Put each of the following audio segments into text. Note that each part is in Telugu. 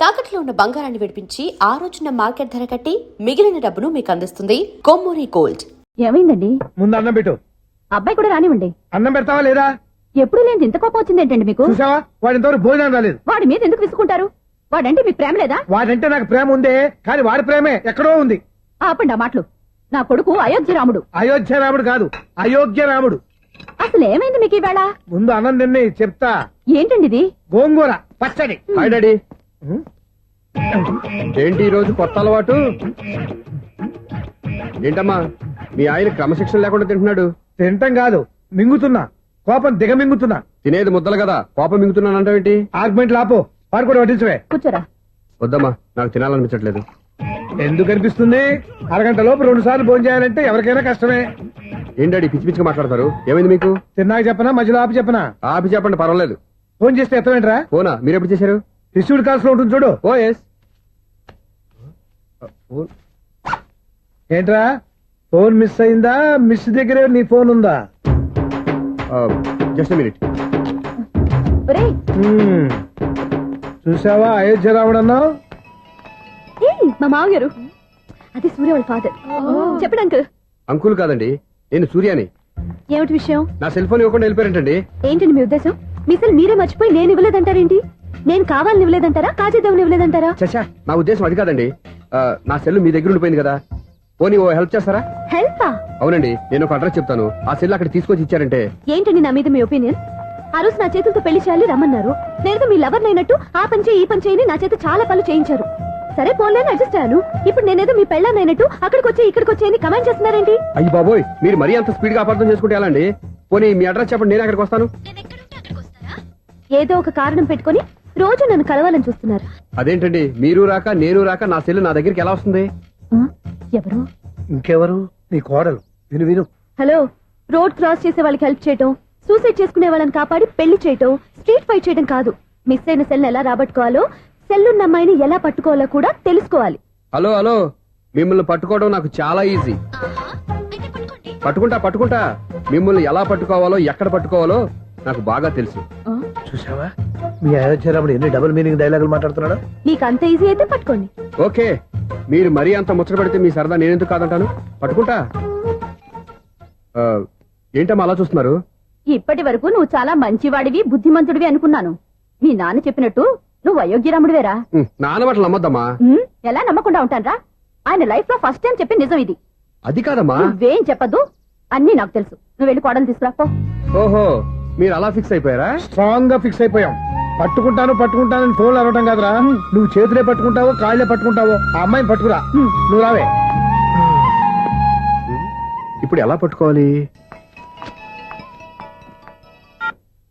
తాకట్లో ఉన్న బంగారాన్ని విడిపించి ఆ రోజున మార్కెట్ ధర కట్టి మిగిలిన డబ్బును మీకు అందిస్తుంది కొమ్మూరి గోల్డ్. ఏమైందండి? ముందు అన్నం పెట్టు. అబ్బాయి కూడా రానివ్వండి. అన్నం పెడతావా లేదా? ఎప్పుడు లేని ఇంత కోపం వచ్చింది ఏంటండి మీకు? చూసావా, వాడి ఇంతవరకు భోజనం రాలేదు. వాడి మీద ఎందుకు విసుకుంటారు? వాడంటే మీకు ప్రేమ లేదా? వాడంటే నాకు ప్రేమ ఉందే, కానీ వాడి ప్రేమే ఎక్కడో ఉంది. ఆపండి ఆ మాటలు. నా కొడుకు అయోధ్య రాముడు. అయోధ్య రాముడు కాదు, అయోగ్య రాముడు. అసలు ఏమైంది మీకు ఈవేళ? ముందు అన్నం తిని చెప్తా. ఏంటండి ఇది? గోంగూర పచ్చడి. Hi daddy. ఏంటి ఈ రోజు కొత్త అలవాటు? ఏంటమ్మా మీ ఆయన క్రమశిక్షణ లేకుండా తింటున్నాడు? తింటం కాదు, మింగుతున్నా. కోపం దిగమింగుతున్నా. తినేది ముద్దలు కదా, కోపం మింగుతున్నాను అంటావేంటి? ఆర్గ్మెంట్ లాపో, వాడు కూడా వడ్డించవే. కూర్చోరా. వద్దమ్మా, నాకు తినాలనిపించట్లేదు. ఎందుకు అనిపిస్తుంది? అరగంట లోపు 2 సార్లు భోజనం చేయాలంటే ఎవరికైనా కష్టమే. ఏం డాడీ పిచ్చి పిచ్చిగా మాట్లాడతారు? ఏమైంది మీకు? తిన్నాక చెప్పనా, మధ్యలో ఆపి చెప్పనా? ఆపి చెప్పండి, పర్వాలేదు. ఫోన్ చేస్తే ఎత్తమేంట్రా? ఫోనా? మీరు ఎప్పుడు చేశారు? రిసీవ్డ్ కాల్స్ లో ఉంటుంది చూడు. ఓ ఎస్. ఏంట్రా, ఫోన్ మిస్ అయిందా? మిస్ దగ్గరే నీ ఫోన్ ఉందా? Just minute. ఒరేయ్, చూసావా అయోధ్య రాముడు అన్నావు? ఏయ్, మా మామగారు. అది సూర్య వాళ్ళ ఫాదర్. చెప్పండి అంకుల్. అంకుల్ కాదండి, నేను సూర్యాని. ఏమిటి విషయం? నా సెల్ ఫోన్ ఇవ్వకుండా వెళ్ళిపోయారంటండి. ఏంటండి మీ ఉద్దేశం? మీ సెల్ మీరే మర్చిపోయి నేను ఇవ్వలేదంటారేంటి? నేను కావాలని ఇవ్వలేదంటారా, కాజేద్దామని ఇవ్వలేదంటారా? చచ్చా, నా ఉద్దేశం అది కాదండి. నా సెల్ మీ దగ్గర ఉండిపోయింది కదా, పోనీ ఓ హెల్ప్ చేస్తారా? హెల్పా? అవునండి, నేను ఒక అడ్రస్ చెప్తాను, ఆ సెల్ అక్కడ తీసుకొచ్చి ఇచ్చారంటే. ఏంటండి నా మీద మీ ఒపీనియన్? ఆ రోజు నా చేతులతో పెళ్లి చేయాలి రమ్మన్నారు. నేను మీ లవర్ అయినట్టు ఆ పని చేయి ఈ పని చేయని నా చేత చాలా పనులు చేయించారు. సరే పోన్లేని అడ్జస్ట్ అయ్యాను. ఇప్పుడు నేనేదో మీ పెళ్ళాన్నైనట్టు అక్కడికి వచ్చి ఇక్కడికి వచ్చి కమెంట్ చేస్తున్నారేంటి? అయ్యి బాబోయ్, మీరు మరీ అంత స్పీడ్ గా అపార్థం చేసుకుంటే ఎలా అండి? పోనీ మీ అడ్రస్ చెప్పండి, నేను అక్కడికి వస్తాను. ఏదో ఒక కారణం పెట్టుకొని రోజు నన్ను కలవాలని చూస్తున్నారు. అదేంటండి, మీరు రాక నేను రాక నా సెల్ నా దగ్గరికి ఎలా వస్తుంది? ఎవరు? ఇంకెవరు? నీ కోడలు. విను విను. హలో, రోడ్ క్రాస్ చేసే వాళ్ళకి హెల్ప్ చేయటం, సూసైడ్ చేసుకునే వాళ్ళని కాపాడి పెళ్లి చేయటం, స్ట్రీట్ ఫైట్ చేయడం కాదు. మిస్ అయిన సెల్ ఎలా రాబట్టుకోవాలో, సెల్లున్న అమ్మాయిని ఎలా పట్టుకోవాలో కూడా తెలుసుకోవాలి. హలో హలో, మిమ్మల్ని పట్టుకోవడం నాకు చాలా ఈజీ. పట్టుకుంటా. మిమ్మల్ని ఎలా పట్టుకోవాలో, ఎక్కడ పట్టుకోవాలో నాకు బాగా తెలుసు. చూసావా, మీ అయోధ్య రాముడు ఎన్ని డబుల్ మీనింగ్ డైలాగులు మాట్లాడుతున్నాడు. నీకు అంత ఈజీ అయితే పట్టుకోండి. ఓకే, మీరు మరీ అంత ముచ్చట పెడితే మీ సరదా నేనెందుకు కాదంటాను. పట్టుకుంటా. ఏంటమ్మా అలా చూస్తున్నారు? ఇప్పటి వరకు నువ్వు చాలా మంచివాడివి, బుద్ధిమంతుడివి అనుకున్నాను. మీ నాన్న చెప్పినట్టు నువ్వు అయోగ్యరాముడివేరా? నాన్న మాటలు నమ్మద్దమ్మా. ఎలా నమ్మకుండా ఉంటానరా? ఆయన లైఫ్ లో ఫస్ట్ టైం చెప్పి నిజం ఇది. అది కాదమ్మా. నువ్వేం చెప్పదు, అన్ని నాకు తెలుసు. నువ్వు వెళ్ళి కోడలు తీసుకురాపో. ఓహో, మీరు అలా ఫిక్స్ అయిపోయారా? స్ట్రాంగ్ గా ఫిక్స్ అయిపోయాం. పట్టుకుంటానని ఫోన్లు అడగటం కాదురా. నువ్వు చేతులే పట్టుకుంటావో కాళ్ళే పట్టుకుంటావో ఆ అమ్మాయిని పట్టుకురా. నువ్వు రావే. ఇప్పుడు ఎలా పట్టుకోవాలి?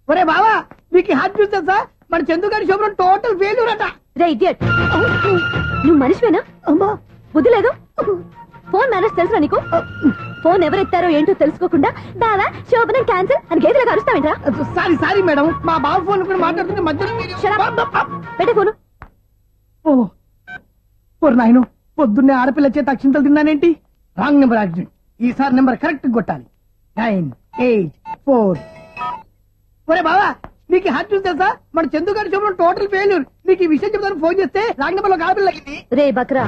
ఒరే బావా, మీకు హాట్ న్యూస్ తెలుసా? మన చందుగారి శుభ్రం టోటల్ ఫెయిల్యూర్ అట. రే ఇడియట్, నువ్వు మనిషివేనా? అమ్మా, బుద్ధి లేదు. ఫోన్ మేనేజ్ తెలుసా నీకు? ఫోన్ ఎవరెత్తారో ఏంటో తెలుసుకోకుండా బావా శోభనం క్యాన్సిల్ అని గేదెలకు అరుస్తావేంట్రా? సారీ మేడం, మా బావ ఫోన్ కూడా మాట్లాడుతుంటే మధ్యలో పెట్టే ఫోను. ఓ నాయను, పొద్దున్నే ఆడపిల్ల చేత అక్షింతలు తిన్నానేంటి? Wrong number accident. ఈసారి నెంబర్ కరెక్ట్ కొట్టాలి. 984. ఒరే బావా, నీకు హాట్ న్యూస్ తెలుసా? మన చందుగారి శుభ్రం టోటల్ ఫెయిల్యూర్. నీకు ఈ విషయం చెప్తాను ఫోన్ చేస్తే రాంగ్ నెంబర్ లో ఆడపిల్ల తగ్గింది. రే బక్రా,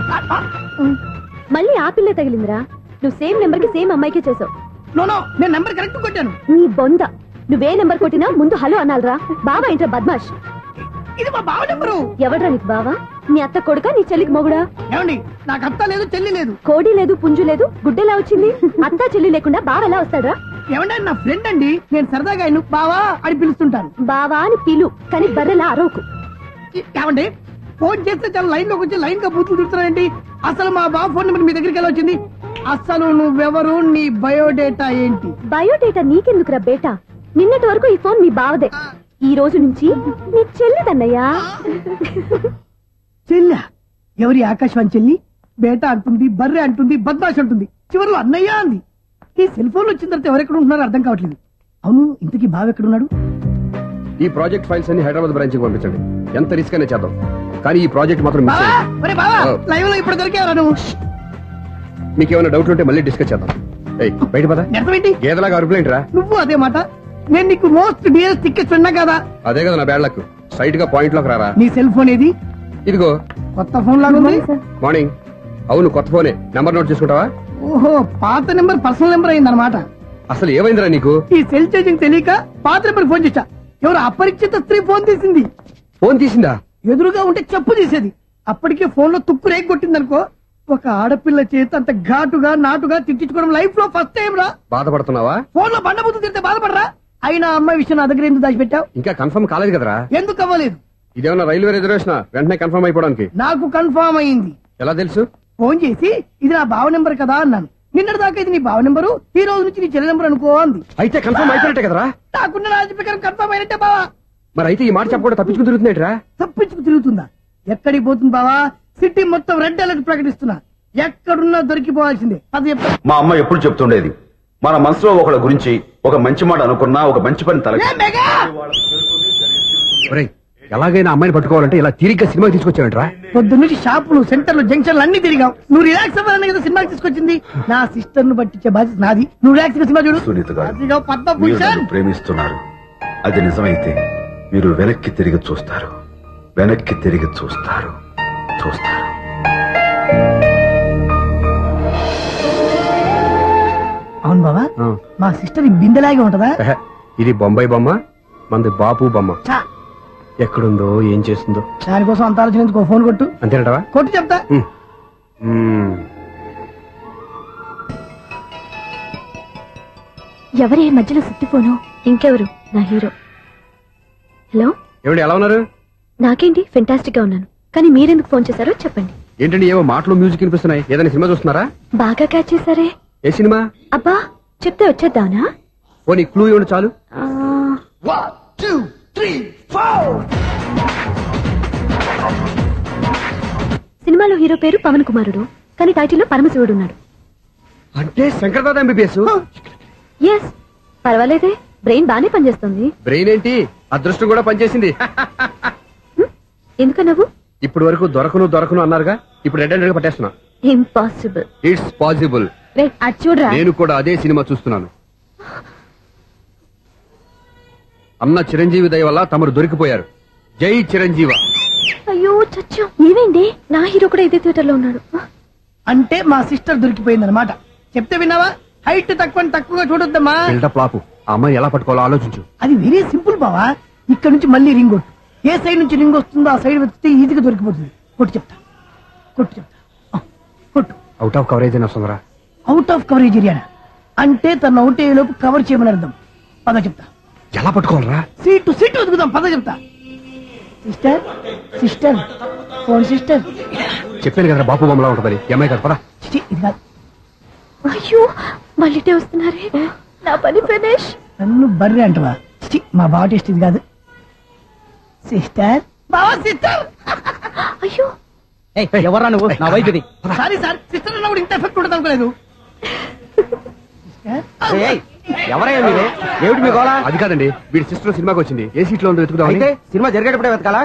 మళ్ళీ ఆ పిల్లే తగిలిందిరా. నువ్వు సేమ్ నెంబర్ కి సేమ్ అమ్మాయికే చేసావు. నో, నేను నెంబర్ కరెక్ట్ కొట్టాను. నీ బొంద, నువ్వే నెంబర్ కొట్టినా ముందు హలో అనాలరా. బావా ఏంట్రా బద్మాష్? ఇది మా బావ నెంబరు. ఎవడ్రా నీకు బావా? నీ అత్త కొడుకా, నీ చెల్లికి మొగుడా? ఏమండి, నాకు అత్త లేదు, చెల్లి లేదు. కోడి లేదు, పుంజు లేదు, గుడ్డెలా వచ్చింది? అత్త చెల్లి లేకుండా బావ ఎలా వస్తాడ్రా? ఏమంటే నా ఫ్రెండ్ అండి, నేను సరదాగా ఆయన బావా అని పిలుస్తుంటాను. బావా అని పిలు, కానీ బర్రెలా అరవకు. ఏమండి, ఫోన్ చేస్తే చాలా లైన్ లోకి వచ్చి లైన్ గా బూతులు తిడుతున్నారండి. అసలు మా బావ ఫోన్ నెంబర్ మీ దగ్గరికి ఎలా వచ్చింది? అసలు నువ్వెవరు, నీ బయోడేటా ఏంటి? బయోడేటా నీకెందుకురా బేటా? నిన్నటి వరకు ఈ ఫోన్ మీ బావదే. ఈ రోజు నుంచి నీ చెల్లిదన్నయ్యా. చెల్లి? ఎవరి ఆకాశవాణి చెల్లి? బేటా అంటుంది, బర్రె అంటుంది, బద్మాష్ అంటుంది, చివరిలో అన్నయ్య అంది. ఈ సెల్ ఫోన్ వచ్చిన తర్వాత ఎవరెక్కడ ఉంటున్నారో అర్థం కావట్లేదు. అవును, ఇంతకీ బావ ఎక్కడున్నాడు? ఈ ప్రాజెక్ట్ ఫైల్స్ అన్ని హైదరాబాద్ బ్రాంచ్ కి పంపించండి. ఎంత రిస్క్ అయినా చేద్దాం, కానీ ఈ ప్రాజెక్ట్ మాత్రం మిస్ అయ్యింది. లైవ్ లో ఇప్పుడు దొరికేవరా నువ్వు? మీకు ఏమైనా డౌట్ ఉంటే మళ్ళీ డిస్కస్ చేద్దాం. బయట పద. నిజమేంటి? గేదలాగా అరుపులేంట్రా? నువ్వు అదే మాట. నేను నీకు మోస్ట్ డియరెస్ట్ టికెట్స్ ఉన్నా కదా. అదే కదా నా బ్యాడ్ లక్. స్ట్రైట్ గా పాయింట్ లోకి రారా. నీ సెల్ ఫోన్ ఏది? ఇదిగో. కొత్త ఫోన్ లాగా ఉంది. మార్నింగ్. అవును, కొత్త ఫోనే. నెంబర్ నోట్ చేసుకుంటావా? ఓహో, పాత నెంబర్ పర్సనల్ నెంబర్ అయిందన్నమాట. అసలు ఏమైందిరా నీకు? ఈ సెల్ ఛార్జింగ్ తెలియక పాత నెంబర్ ఫోన్ చేశా. ఎవరు అపరిచిత స్త్రీ ఫోన్ తీసింది. ఫోన్ తీసిందా? ఎదురుగా ఉంటే చెప్పు తీసేది. అప్పటికే ఫోన్ లో తుక్కు రేగి కొట్టిందనుకో. ఒక ఆడపిల్ల చేత అంత ఘాటుగా నాటుగా తిట్టించుకోవడం లైఫ్ లో ఫస్ట్ టైం రా. బాధపడుతున్నావా? ఫోన్ లో బండబుద్ధి తిరితే బాధపడరా? అయినా అమ్మాయి విషయం నా దగ్గర ఎందుకు దాచిపెట్టావు? ఇంకా కన్ఫర్మ్ కాలేదు కదరా? ఎందుకు అవ్వలేదు? ఇదేమన్నా రైల్వే రిజర్వేషన్? వెంటనే కన్ఫర్మ్ అయిపోవడానికి. నాకు కన్ఫర్మ్ అయింది. ఎలా తెలుసు? ఫోన్ చేసి ఇది నా బావ నెంబర్ కదా అన్నాను. నిన్నటి దాకా ఇది నీ బావ నెంబరు, ఈ రోజు నుంచి నీ చెల్లి నెంబర్ అనుకో అంది. అయితే కన్ఫర్మ్ అయిపోయినట్టే కదరా? నాకున్న రాజు ప్రకారం కన్ఫర్మ్ అయినట్టే బావా. మరి అయితే ఈ మాట చెప్పకుండా తప్పించుకుని తిరుగుతున్నాయిట్రా? తప్పించుకు తిరుగుతుందా? ఎక్కడికి పోతుంది బావా? సిటీ మొత్తం రెడ్ అలర్ట్ ప్రకటిస్తున్నా. ఎక్కడున్నా దొరికిపోవాల్సిందే. అది చెప్తా. మా అమ్మ ఎప్పుడు చెప్తుండేది, మన మనసులో ఒకళ్ళ గురించి ఒక మంచి మాట అనుకున్నా ఒక మంచి పని తల ఏ మెగా! ఒరేయ్, ఎలాగైనా అమ్మాయిని పట్టుకోవాలంటే ఇలా తిరిగ్గా సినిమా తీసుకొచ్చావేంట్రా? పొద్దున్నుంచి షాపులు, సెంటర్లు, జంక్షన్లు అన్ని తిరిగాం. నువ్వు రిలాక్స్ అవ్వాలని కదా సినిమాకి తీసుకొచ్చింది. నా సిస్టర్ ను పట్టించే బాధ్యత నాది. నువ్వు రిలాక్స్ గా సినిమా చూడు. సునీత గారు, అదిగో మీరు పద్మభూషణ్. నన్ను ప్రేమిస్తున్నారు. అది నిజమైతే మీరు వెనక్కి తిరిగి చూస్తారు. వెనక్కి తిరిగి చూస్తారు. చూస్తారు. అవును బావా, ఆ. మా సిస్టర్ ఈ బిందెలాగే ఉంటదా? ఎహె, ఇది బొంబాయి బొమ్మ, మంది బాపు బొమ్మ. చా, ఎక్కడుందో ఏం చేస్తుందో. దానికోసం అంత ఆలోచన ఎందుకు? ఫోన్ కొట్టు. అంతేనటవా? కొట్టు చెప్తా. ఎవరే మధ్యలో సుత్తిపోను? ఇంకెవరు? నా హీరో. హలో, ఏమిటి, ఎలా ఉన్నారు? నాకేంటి ఫెంటాస్టిక్ గా ఉన్నాను. కానీ మీరెందుకు ఫోన్ చేశారో చెప్పండి. ఏంటండి ఏవో మాటలు మ్యూజిక్ వినిపిస్తున్నాయి? ఏదైనా సినిమా చూస్తున్నారా? బాగా క్యాచ్ చేశారే. ఏ సినిమా? అబ్బా, చెప్తే వచ్చేద్దానా? ఓ, నీ క్లూ ఇవ్వండి చాలు. ఆ, 1 2 3 4. సినిమాలో హీరో పేరు పవన్ కుమారుడు, కానీ టైటిల్లో పరమశివుడు ఉన్నాడు. అంటే శంకర్దాద ఎంబీబీఎస్. ఎస్, పర్వాలేదే, బ్రెయిన్ బానే పనిచేస్తుంది. బ్రెయిన్ ఏంటి, అదృష్టం కూడా పనిచేసింది. ఎందుకన్నావు? ఇప్పుడు వరకు దొరకను అన్నారుగా, ఇప్పుడు రెడ్ హ్యాండెడ్ గా పట్టేస్తున్నా. ఇంపాసిబుల్. It's possible. అది చూడరా. నేను కూడా అదే సినిమా చూస్తున్నాను. అన్న చిరంజీవి దయ వల్ల తమరు దొరికిపోయారు. జై చిరంజీవ. అయ్యో చచ్చా, ఏమైంది? నా హీరో కూడా ఇదే థియేటర్ లో ఉన్నాడు. అంటే మా సిస్టర్ దొరికిపోయింది అనమాట. చెప్తే విన్నావా? హైట్ తక్కువగా చూడొద్దమ్మా. బిల్డప్ లాపు. ఆ అమ్మాయి ఎలా పట్టుకోవాలో ఆలోచించు. అది వెరీ సింపుల్ బావా. ఇక్కడ నుంచి మళ్ళీ రింగ్ కొట్టు. ఏ సైడ్ నుంచి రింగ్ వస్తుందో ఆ సైడ్ వెతికితే ఈజీగా దొరికిపోతుంది. కొట్టు చెప్తా. ఆ, కొట్టు. అవుట్ ఆఫ్ కవరేజ్ అని వస్తుందిరా. అవుట్ ఆఫ్ కవరేజ్ ఏరియా అంటే తను అవుట్ అయ్యే లోపు కవర్ చేయమని అర్థం. పద చెప్తా. ఎలా పట్టుకోవాలరా? సీటు వెతుకుదాం. పద చెప్తా. Sister phone sister. చెప్పాను కదరా, బాపు బొమ్మలా ఉంటుందని. ఈ అమ్మాయి కదా, పదా. చిచి, ఇది కాదు. అయ్యో, మళ్ళీటే వస్తున్నారే. నా పని ఫినిష్. నన్ను బర్రె అంటవా? చిచి, మా బావ టేస్ట్ ఇది కాదు. సిస్టర్, బావా సిస్టర్. అయ్యో, ఎవరా నువ్వు? నా వైపు ఇది. సారీ సార్, సిస్టర్ అన్నప్పుడు ఇంత ఎఫెక్ట్ ఉండదు అనుకోలేదు. ఎవరయ్యా మీరు? ఏమిటి మీ గోళ? అది కాదండి, వీడి సిస్టర్ సినిమాకి వచ్చింది. ఏ సీట్ లో ఉందో వెతుకుదాం. అయితే సినిమా జరిగేటప్పుడే వెతకాలా?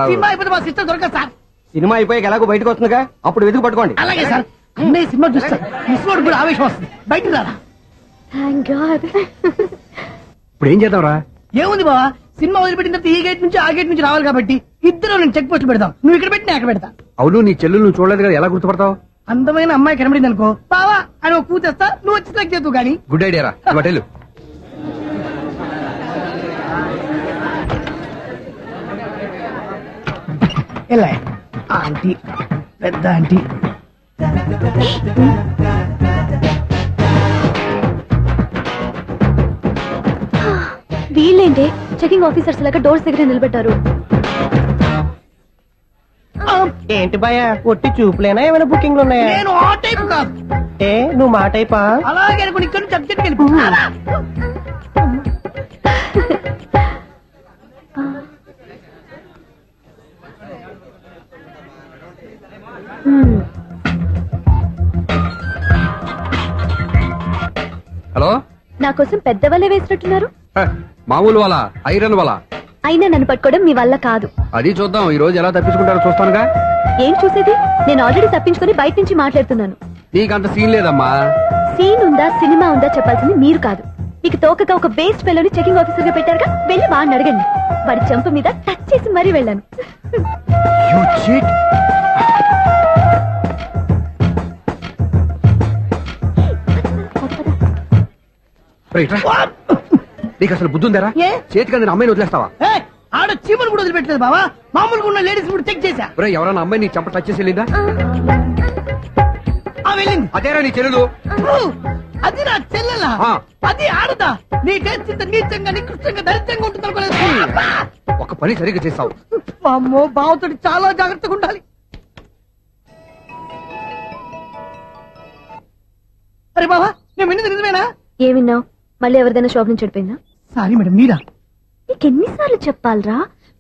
సినిమా అయిపోతే మా సిస్టర్ దొరకదు సార్. సినిమా అయిపోయాక ఎలాగో బయటకు వస్తుందిగా, అప్పుడు వెతుకు పట్టుకోండి. అలాగే సార్. అన్నయ్య సినిమా చూస్తారు. మిస్లోడ్ కూడా ఆవేశం వస్తుంది. బయట రారా. Thank God. ఇప్పుడు ఏం చేద్దాం రా? ఏముంది బావా, సినిమా వదిలిపెట్టిన తర్వాత ఈ గేట్ నుంచి ఆ గేట్ నుంచి రావాలి కాబట్టి ఇద్దరు నేను చెక్ పోస్ట్ పెడతాం. నువ్వు ఇక్కడ పెట్టి నేను అక్కడ పెడతా. అవును, నీ చెల్లెలు నువ్వు చూడలేదు కదా, ఎలా గుర్తుపడతావు? అందమైన అమ్మాయి కనబడింది అనుకో, బావా అని ఒక కూతేస్తా. నువ్వు వచ్చి సెలెక్ట్ చేద్దు కానీ. గుడ్ ఐడియా రా. హోటల్ ఎలా ఆంటీ, పెద్ద ఆంటీ. వీళ్ళేంటి చెకింగ్ ఆఫీసర్స్ లాగా డోర్స్ దగ్గర నిలబెట్టారు. ఏంటి భయ, ఒట్టి చూపులేనా ఏమైనా బుకింగ్లు ఉన్నాయా? నేను ఆ టైప్ కాదు. ఏ నువ్వు మా టైపా? అలాగే అనుకుని ఇక్కడ నుంచి అర్జెంట్కి వెళ్ళిపో. హలో. నా కోసం పెద్ద వలే వేసినట్టున్నారు. మామూలు వాళ్ళ, ఐరన్ వాళ్ళ. అయినా నన్ను పట్టుకోవడం మీ వల్ల కాదు. అది చూద్దాం, ఈ రోజు ఎలా తప్పించుకుంటారో చూస్తానుగా. ఏం చూసేది? నేను ఆల్రెడీ తప్పించుకొని బయట నుంచి మాట్లాడుతున్నాను. నీకంత సీన్ లేదమ్మా. సీన్ ఉందా సినిమా ఉందా చెప్పాల్సింది మీరు కాదు. మీకు తోకగా ఒక బేస్ట్ ఫెలోని చెకింగ్ ఆఫీసర్ గా పెట్టారుగా, వెళ్ళి వాడిని అడగండి. వాడి చెంప మీద టచ్ చేసి మరీ వెళ్ళాను. నీకు అసలు బుద్ధి ఉందారా? ఏ? చేతికి అందిన అమ్మాయిని వదిలేస్తావా? ఏయ్, ఆడ చీమలు కూడా వదిలిపెట్టలేదు బావా. మామూలుగా ఉన్న లేడీస్ కూడా చెక్ చేశా. ఒరే, ఎవరైనా అమ్మాయి నీ చంప టచ్ చేసి వెళ్ళిందా? వెళ్ళింది. అదేరా నీ చెల్లెలు. అది నా చెల్లెలా? ఆ. అది ఆడదా? నీ టేస్ట్ ఇంత నీచంగా నికృష్టంగా దరిద్రంగా ఉంటుంది అనుకోలేదు. ఒక పని సరిగ్గా చేస్తావు. అమ్మో, బావతోటి చాలా జాగ్రత్తగా ఉండాలి. అరే బావా, నేను విన్నది నిజమేనా? ఏమిన్నావు? మళ్ళీ ఎవరిదైనా షాప్ నుంచి చెడిపోయిందా? సారీ మేడం, మీరా? నీకెన్నిసార్లు చెప్పాలరా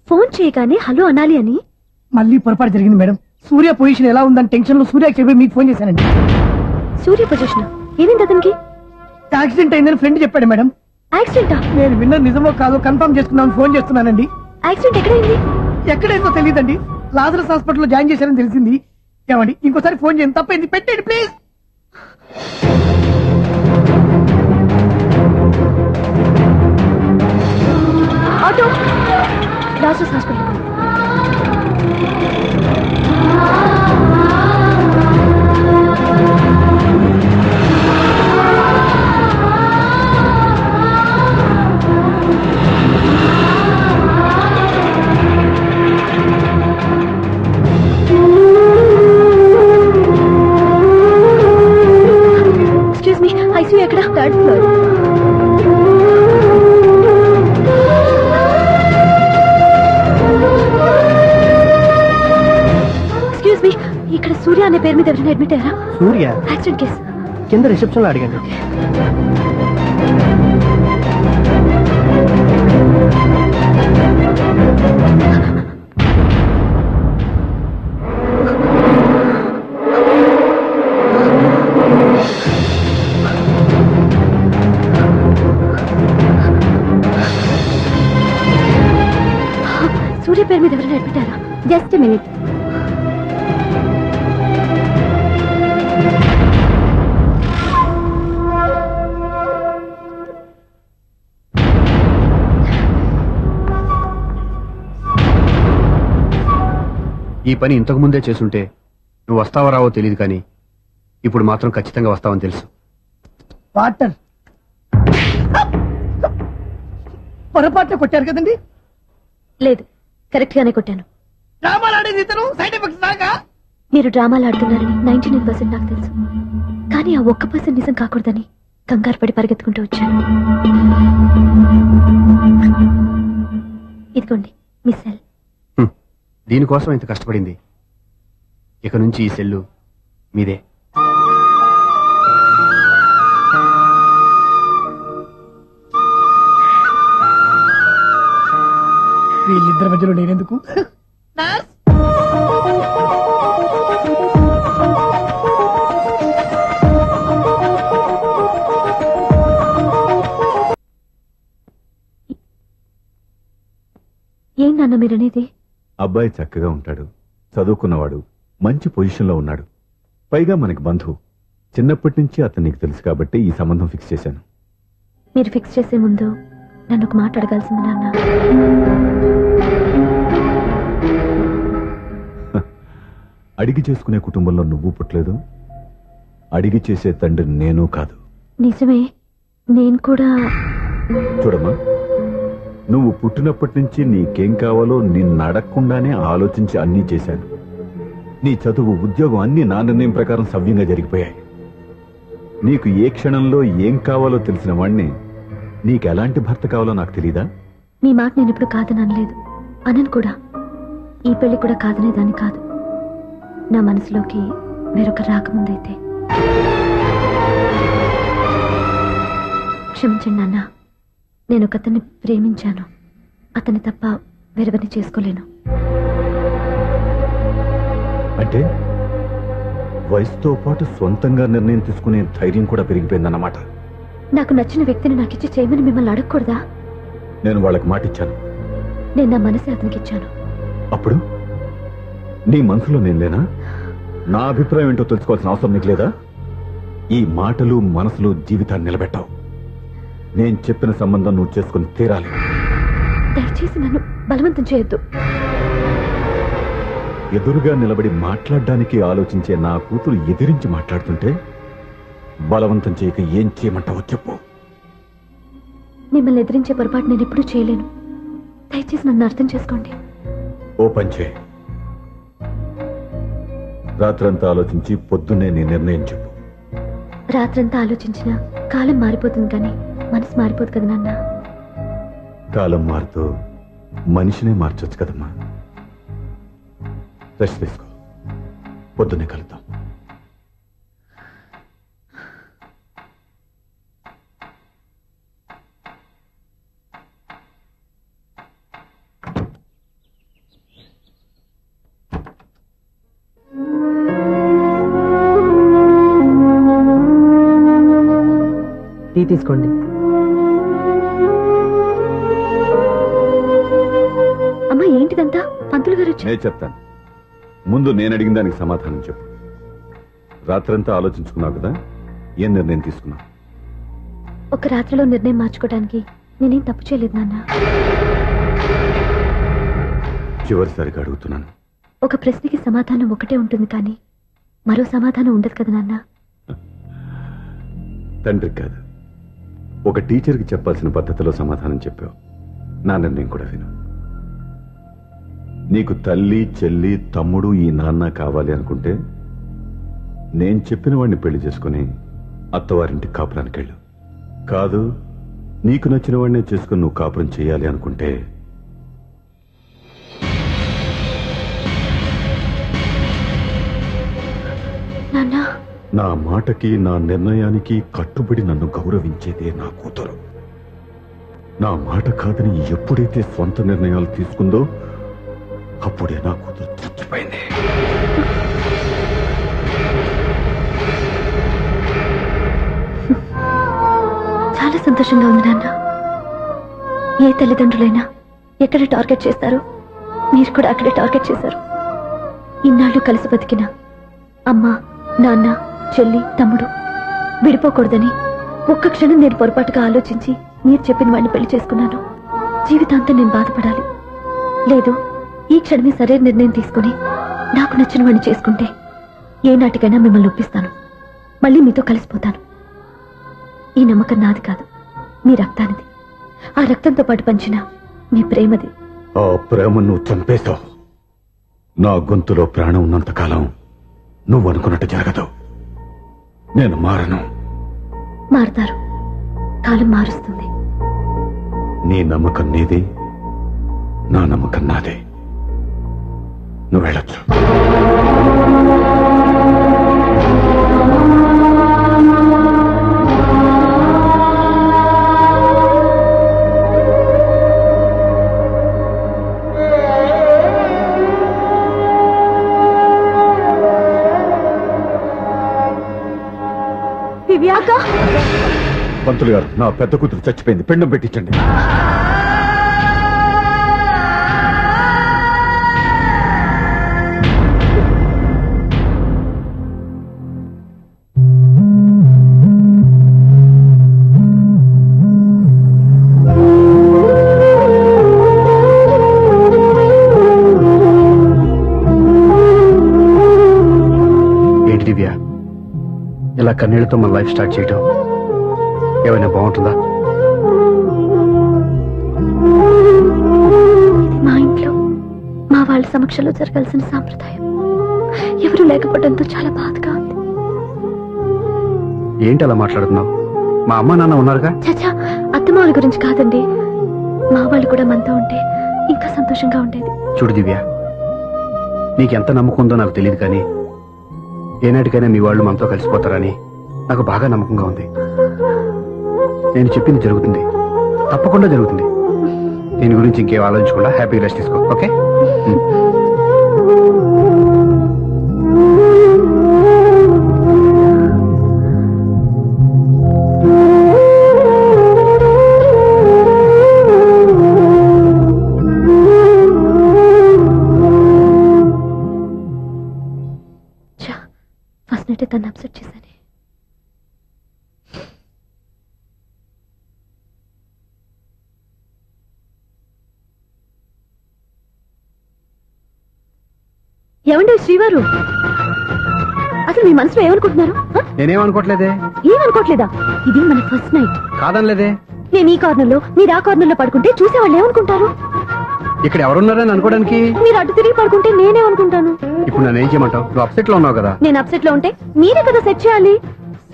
ఫోన్ చేయగానే హలో అనాలి అని? మళ్ళీ పొరపాటు జరిగింది మేడం. సూర్య పొజిషన్ ఎలా ఉందని టెన్షన్ లో సూర్యకి చెప్పి మీకు ఫోన్ చేశానండి. సూర్య పొజిషన్ ఏమైంది అతనికి? యాక్సిడెంట్ అయిందని ఫ్రెండ్ చెప్పాడు మేడం. యాక్సిడెంటా? నేను విన్నది నిజమో కాదో కన్ఫర్మ్ చేసుకుందామని ఫోన్ చేస్తున్నానండి. యాక్సిడెంట్ ఎక్కడైంది? ఎక్కడైందో తెలియదండి. లాజరస్ హాస్పిటల్లో జాయిన్ చేశారని తెలిసింది. ఏమండి, ఇంకోసారి ఫోన్ చేయండి. తప్పైంది, పెట్టండి please. Auto Lazarus hospital. Excuse me, ICU ఎక్కడ? Third floor. ఎక్స్క్యూజ్ మీ, ఇక్కడ సూర్య అనే పేరు మీద ఎవరైనా అడ్మిట్ అయ్యారా? Surya accident case. కింద రిసెప్షన్ లో అడిగండి. సూర్య పేరు మీద ఎవరైనా అడ్మిట్ అయ్యారా? Just minute. ఈ పని ఇంతకు ముందే చేసుంటే నువ్వు వస్తావో రావో తెలియదు, కానీ ఇప్పుడు మాత్రం ఖచ్చితంగా వస్తావని తెలుసు. వాటర్ పొరపాట్లు కొట్టారు కదండి? లేదు, కరెక్ట్ గానే కొట్టాను. డ్రామాలు ఆడేది ఇతను, సైడ్ ఎఫెక్ట్స్ దాకా. మీరు డ్రామాలు ఆడుతున్నారని 99% నాకు తెలుసు, కానీ ఆ 1% నిజం కాకూడదని కంగారు పడి పరిగెత్తుకుంటూ వచ్చాను. ఇదిగోండి మీ సెల్. దీనికోసం ఇంత కష్టపడింది. ఇక నుంచి ఈ సెల్లు మీదే. వీళ్ళిద్దరి మధ్యలో నేనెందుకు? ఏం నాన్న మీరనేది? అబ్బాయి చక్కగా ఉంటాడు, చదువుకున్నవాడు, మంచి పొజిషన్లో ఉన్నాడు. పైగా మనకి బంధువు. చిన్నప్పటి నుంచి అతను నీకు తెలుసు కాబట్టి ఈ సంబంధం ఫిక్స్ చేశాను. మీరు ఫిక్స్ చేసే ముందు నన్ను ఒక మాట అడగాల్సింది నాన్న. అడిగి చేసుకునే కుటుంబంలో నువ్వు పుట్టలేదు, అడిగి చేసే తండ్రి నేను కాదు. నిజమే, నేను కూడా. చూడమ్మా, నువ్వు పుట్టినప్పటి నుంచి నీకేం కావాలో నిన్ను అడగకుండానే ఆలోచించి అన్నీ చేశాను. నీ చదువు, ఉద్యోగం అన్నీ నా నిర్ణయం ప్రకారం సవ్యంగా జరిగిపోయాయి. నీకు ఏ క్షణంలో ఏం కావాలో తెలిసిన వాణ్ణి నీకు ఎలాంటి భర్త కావాలో నాకు తెలీదా? మీ మాట నేను ఇప్పుడు కాదని అనలేదు, అనను కూడా. ఈ పెళ్లి కూడా కాదనేదాన్ని కాదు. నా మనసులోకి వేరొక రాకముందైతే. క్షమించండి నాన్న, నేను ఒకతన్ని ప్రేమించాను. అతన్ని తప్ప వేరెవరిని చేసుకోలేను. అంటే వయసుతో పాటు సొంతంగా నిర్ణయం తీసుకునే ధైర్యం కూడా పెరిగిపోయిందన్నమాట. నాకు నచ్చిన వ్యక్తిని నాకిచ్చి చేయమని మిమ్మల్ని అడగకూడదా? నేను వాళ్ళకి మాటిచ్చాను. నేను నా మనసే అతనికి ఇచ్చాను. అప్పుడు నీ మనసులో నేను లేనా? నా అభిప్రాయం ఏంటో తెలుసుకోవాల్సిన అవసరం నీకు లేదా? ఈ మాటలు మనసులో జీవితాన్ని నిలబెట్టావు. నేను చెప్పిన సంబంధం నువ్వు చేసుకుని తీరాలి. దయచేసి నన్ను బలవంతం చేయొద్దు. ఎదురుగా నిలబడి మాట్లాడడానికి ఆలోచించే నా కూతురు ఎదిరించి మాట్లాడుతుంటే బలవంతం చేయక ఏం చేయమంటావో చెప్పు. మిమ్మల్ని ఎదిరించే పొరపాటు నేను ఎప్పుడూ చేయలేను. దయచేసి నన్ను అర్థం చేసుకోండి. ఓ పంచే, రాత్రంతా ఆలోచించి పొద్దున్నే నీ నిర్ణయం చెప్పు. రాత్రంతా ఆలోచించినా కాలం మారిపోతుంది కానీ మనసు మారిపోదు కదా నాన్న. కాలం మారుతూ మనిషినే మార్చొచ్చు కదమ్మా. రెస్ట్ తీసుకో, పొద్దున్నే కలుద్దాం. టీ తీసుకోండి. అమ్మా ఏంటిదంతా? పంతులు గారు వచ్చి నేను చెప్తాను. ముందు నేను అడిగిన దానికి సమాధానం చెప్పు. రాత్రంతా ఆలోచించుకున్నావు కదా, ఏం నిర్ణయం తీసుకున్నావు? ఒక రాత్రిలో నిర్ణయం మార్చుకోవడానికి నేనేం తప్పు చేయలేదు నాన్న. చివరిసారిగా అడుగుతున్నాను. ఒక ప్రశ్నకి సమాధానం ఒకటే ఉంటుంది కానీ మరో సమాధానం ఉండదు కదా నాన్న. తండ్రికి కాదు, ఒక టీచర్కి చెప్పాల్సిన పద్ధతిలో సమాధానం చెప్పావు. నా నిర్ణయం కూడా విను. నీకు తల్లి, చెల్లి, తమ్ముడు, ఈ నాన్న కావాలి అనుకుంటే నేను చెప్పిన వాడిని పెళ్లి చేసుకుని అత్తవారింటికి కాపురానికి వెళ్ళు. కాదు, నీకు నచ్చిన వాడినే చేసుకుని నువ్వు కాపురం చేయాలి అనుకుంటే నాన్న, నా మాటకి, నా నిర్ణయానికి కట్టుబడి నన్ను గౌరవించేదే నా కూతురు. నా మాట కాదని ఎప్పుడైతే స్వంత నిర్ణయాలు తీసుకుందో అప్పుడే నా కూతురు చచ్చిపోయింది. చాలా సంతోషంగా ఉంది నాన్న. ఏ తల్లిదండ్రులైనా ఎక్కడ టార్గెట్ చేస్తారో మీరు కూడా అక్కడే టార్గెట్ చేశారు. ఇన్నాళ్ళు కలిసి బతికిన అమ్మ, నాన్న, చెల్లి, తమ్ముడు విడిపోకూడదని ఒక్క క్షణం నేను పొరపాటుగా ఆలోచించి మీరు చెప్పిన వాడిని పెళ్లి చేసుకున్నాను. జీవితాంతం నేను బాధపడాలి. లేదు, ఈ క్షణమే సరైన నిర్ణయం తీసుకుని నాకు నచ్చిన వాడిని చేసుకుంటే ఏ నాటికైనా మిమ్మల్ని ఒప్పిస్తాను. మళ్ళీ మీతో కలిసిపోతాను. ఈ నమ్మకం నాది కాదు, మీ రక్తానిది. ఆ రక్తంతో పాటు పంచిన మీ ప్రేమది. ఆ ప్రేమ నువ్వు చంపేశావు. నా గొంతులో ప్రాణం ఉన్నంతకాలం నువ్వు అనుకున్నట్టు జరగదు. నేను మారను. మారుతారు, కాలం మారుస్తుంది. నీ నమ్మకం నీది, నా నమ్మకం నాదే. నువ్వు వెళ్ళొచ్చు. దివ్యాక, పంతులు గారు, నా పెద్ద కూతురు చచ్చిపోయింది, పిండం పెట్టించండి. ఏంటి దివ్య, ఇలా కన్నీళ్లతో మన లైఫ్ స్టార్ట్ చేయటం ఏమైనా బాగుంటుందా? ఇది మా ఇంట్లో మా వాళ్ళ సమక్షంలో జరగాల్సిన సాంప్రదాయం. ఎవరు లేకపోవడంతో చాలా బాధగా ఉంది. ఏంటి అలా మాట్లాడుతున్నావు? మా అమ్మ నాన్న ఉన్నారుగా. చచ్చా, అత్తమాల గురించి కాదండి. మా వాళ్ళు కూడా మనతో ఉంటే ఇంకా సంతోషంగా ఉండేది. చూడు దివ్య, నీకెంత నమ్మకం ఉందో నాకు తెలియదు కానీ ఏనాటికైనా మీ వాళ్ళు మనతో కలిసిపోతారని నాకు బాగా నమ్మకంగా ఉంది. నేను చెప్పింది జరుగుతుంది, తప్పకుండా జరుగుతుంది. దీని గురించి ఇంకేం ఆలోచించకుండా హ్యాపీగా రెస్ట్ తీసుకో. ఓకే? ఫస్ట్ నైట్ తను అప్సెట్ చేశాను. ఎవరు అసలు మీ మనసులో ఏమనుకుంటున్నారు హ? నేనేమనుకోవట్లేదే. ఏమనుకోవట్లేదా? ఇది మన ఫస్ట్ నైట్. కాదనలేదే. నేను ఈ కార్నర్ లో మీరు ఆ కార్నర్ లో పడుకుంటే చూసేవాళ్ళు ఏమనుకుంటారు? ఇక్కడ ఎవరున్నారని అనుకోవడానికి. మీరు అటు తిరిగి పడుకుంటే నేనేమనుకుంటాను? ఇప్పుడు నన్ను ఏం చేయమంటావు? నువ్వు అప్సెట్ లో ఉన్నావు కదా. నేను అప్సెట్ లో ఉంటే మీరే కదా సెట్ చేయాలి.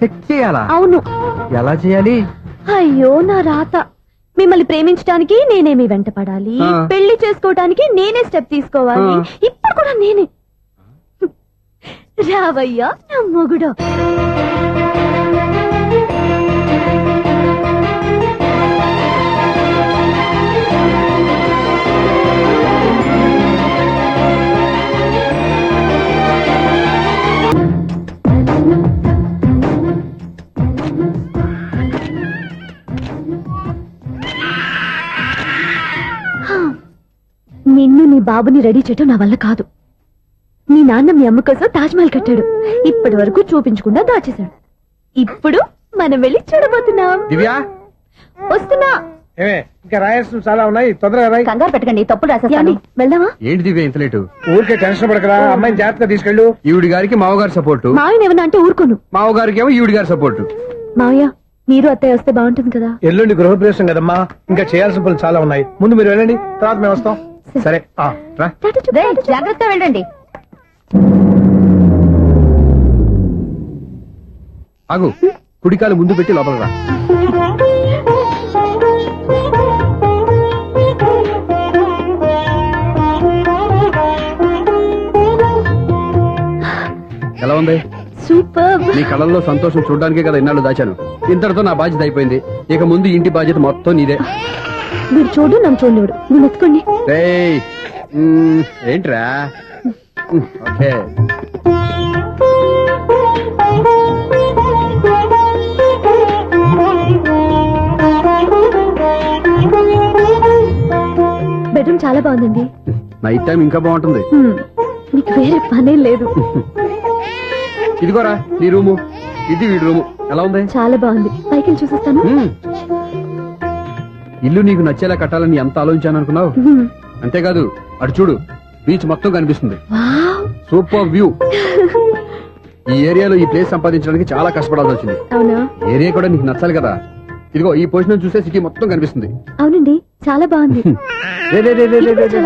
సెట్ చేయాలా? అవును. ఎలా చేయాలి? అయ్యో నా రాత. మిమ్మల్ని ప్రేమించడానికి నేనే మీ వెంట పడాలి, ఆ. పెళ్లి చేసుకోవడానికి నేనే స్టెప్ తీసుకోవాలి. ఆ. ఇప్పుడు కూడా నేనే. రావయ్యా నా మొగుడు. నిన్ను నీ బాబుని రెడీ చేయటం నా వల్ల కాదు. మీ నాన్న మీ అమ్మ కోసం తాజ్ మహల్ కట్టాడు. ఇప్పటి వరకు చూపించకుండా దాచేశాడు. ఇప్పుడు మనం వెళ్ళి చూడబోతున్నాం. దివ్యా, వస్తున్నా. ఇంకా రాయాల్సిన చాలా ఉన్నాయి, తొందరగా రాయి. కంగారు పెట్టకండి, తప్పులు రాసేస్తాను. వెళ్దామా? ఏంటి దివ్య ఇంత లేటు? ఊరికే టెన్షన్ పడకరా, అమ్మాయిని జాగ్రత్తగా తీసుకెళ్ళు. ఈవిడి గారికి మావగారు సపోర్టు, మావిని ఏమన్నా అంటే ఊరుకోను. మావగారికి ఏమో ఈవిడి గారి సపోర్టు. మావయ్య మీరు అత్తయ్య వస్తే బాగుంటుంది కదా. ఎల్లుండి గృహప్రవేశం కదమ్మా, ఇంకా చేయాల్సిన పనులు చాలా ఉన్నాయి. ముందు మీరు వెళ్ళండి, తర్వాత మేము వస్తాం. సరే రా. జాగ్రత్త వెళ్ళండి. ఆగు, కుడికాలు ముందు పెట్టి లోపల రా. ఎలా ఉంది? సూపర్. నీ కళ్ళల్లో సంతోషం చూడడానికే కదా ఇన్నాళ్ళు దాచాను. ఇంతటితో నా బాధ్యత అయిపోయింది. ఇక ముందు ఇంటి బాధ్యత మొత్తం నీదే. మీరు చూడు, నన్ను చూడలేడు. నువ్వు ఎత్తుకోండి. రేయ్, ఏంట్రా? ఓకే. బెడ్రూమ్ చాలా బాగుందండి. నైట్ టైం ఇంకా బాగుంటుంది. మీకు వేరే పనే లేదు. ఇదిగోరా నీ రూము, ఇది వీడి రూము. ఎలా ఉంది? చాలా బాగుంది. పైకి చూసేస్తాను. ఇల్లు నీకు నచ్చేలా కట్టాలని ఎంత ఆలోచించాను అనుకున్నావు? అంతేకాదు, అటు చూడు, బీచ్ మొత్తం కనిపిస్తుంది. వావ్. Super view. ఈ ఏరియాలో ఈ ప్లేస్ సంపాదించడానికి చాలా కష్టపడాల్సి వచ్చింది. అవునా? ఏరియా కూడా నీకు నచ్చాలి కదా. ఇదిగో ఈ పొజిషన్ చూస్తే సిటీ మొత్తం కనిపిస్తుంది. అవునండి, చాలా బాగుంది. రే, రే, రే, రే, రే, రే, రే.